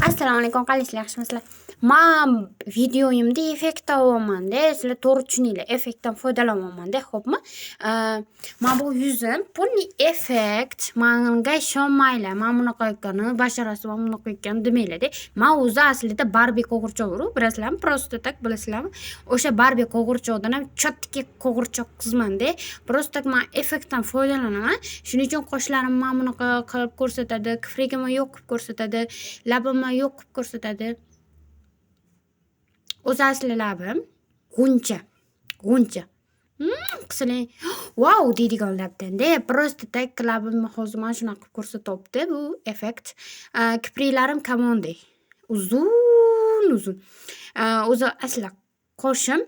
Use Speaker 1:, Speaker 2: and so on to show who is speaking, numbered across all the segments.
Speaker 1: Assalomu alaykum, qandaysizlar, yaxshimisizlar? Men videoyimda effekt olyapman-da, sizlar to'g'ri tushuninglar. Effektdan foydalanyapman-da, xo'pmi? Men bu yuzim pulli effekt, menga ishonmanglar. Men bunaqa ekanini, basharasi men bunaqa ekan demanglar-da. Men o'zi aslida Barbie qo'g'irchoq, bilasizlarmi? Просто tak bilasizlarmi? O'sha Barbie qo'g'irchoqdan ham chotki qo'g'irchoq qizman-da. Просто men effektdan foydalanaman. Shuning uchun qoshlarimni men bunaqa qilib ko'rsatadi, kiprigimni yo'q qilib ko'rsatadi, labimni yo'q qilib ko'rsatadi. O'zi asli labim g'uncha. Qisling, wow deydigan labdan-da. Просто tak labimni hozir mana shunaqa qilib ko'rsatyapti bu effekt. Kipriklarim kamonday. Uzun. O'zi asli qoshim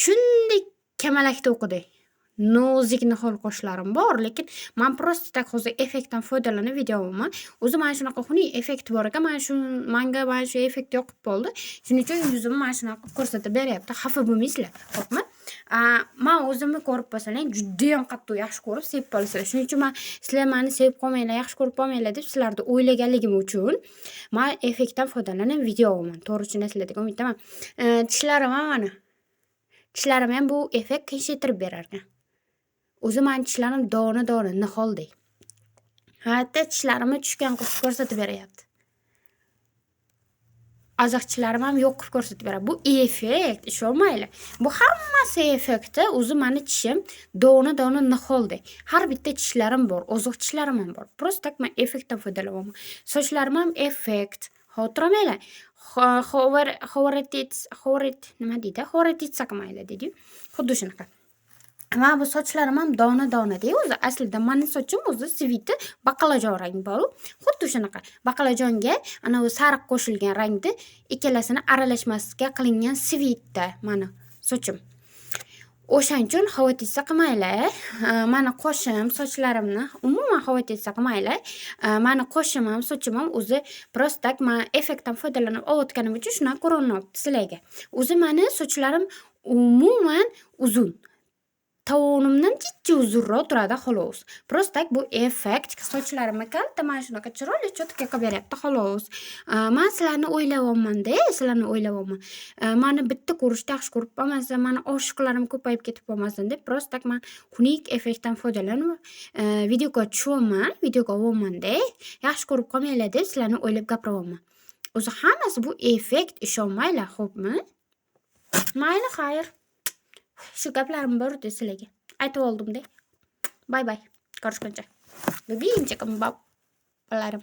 Speaker 1: shunday kamalakda o'qiday. Nozik nihol qoshlarim bor, lekin men просто tak hozir effektdan foydalanib video olaman. O'zi mana shunaqa xunuk effekt bor ekan. Menga mana shu effekt yoqib qoldi. Shuning uchun yuzimni mana shunaqa qilib ko'rsatib beryapti. Xafa bo'lmaysizlar, xo'pmi? Men o'zimni ko'rib qolsanglar, juda ham qattiq yaxshi ko'rib sevib qolasizlar. Shuning uchun men sizlar meni sevib qolmanglar, yaxshi ko'rib qolmanglar deb sizlarni o'ylaganligim uchun men effektdan foydalanib video olaman. To'g'ri tushunasizlar deb umiddaman. Tishlarim ham mana. Tishlarim ham bu effekt qiyshaytirib berar ekan. O'zi men tishlarim dona niholday. Hatto tishlarimni tushgan qilib ko'rsatib beryapti. Oziqchilarim ham yo'q qilib ko'rsatib beradi. Bu effekt, ishonmanglar. Bu hammasi effekti. O'zi meni tishim dona niholday. Har bitta tishlarim bor, oziq tishlarim ham bor. Просто tak men effektdan foydalanaman. Sochlarim ham effekt. Xotiramanglar. Nima deydi? Xovaretitsa qilmaylar deydi. Xuddi shunaqa. Mana bu sochlarim ham dona-da. O'zi aslida meni sochim o'zi sviti baqlajon rang bor. Xuddi shunaqa. Baqlajonga ana u sariq qo'shilgan rangni ikkalasini aralashmasiga qilingan svitda meni sochim. O'shaning uchun xovatetsa qilmanglar. Meni qoshim, sochlarimni umuman xovatetsa qilmanglar. Meni qoshim ham, sochim ham o'zi просто tak men effektdan foydalanib olayotganim uchun shunaqa ko'rinyapti sizlarga. O'zi meni sochlarim umuman uzun. Tovonimdan jichcha uzunroq turadi xolos. Просто tak bu effekt sochlarimni kalta mana shunaqa chiroyli cho'tka qilib beryapti xolos. Men sizlarni o'ylayapman-da, meni bitta ko'rishda yaxshi ko'rib qolmasin, meni oshiqlarim ko'payib ketib qolmasin deb просто tak men xunuk effektdan foydalanib videoga olyapman-da. Yaxshi ko'rib qolmanglar deb sizlarni o'ylab gapiryapman. O'zi hammasi bu effekt, ishonmanglar, xo'pmi? Mayli, xayr. Shu gaplarim bor edi sizlarga. Aytib oldim-da. Bay. Ko'rishguncha. Любимчиком, bolarim.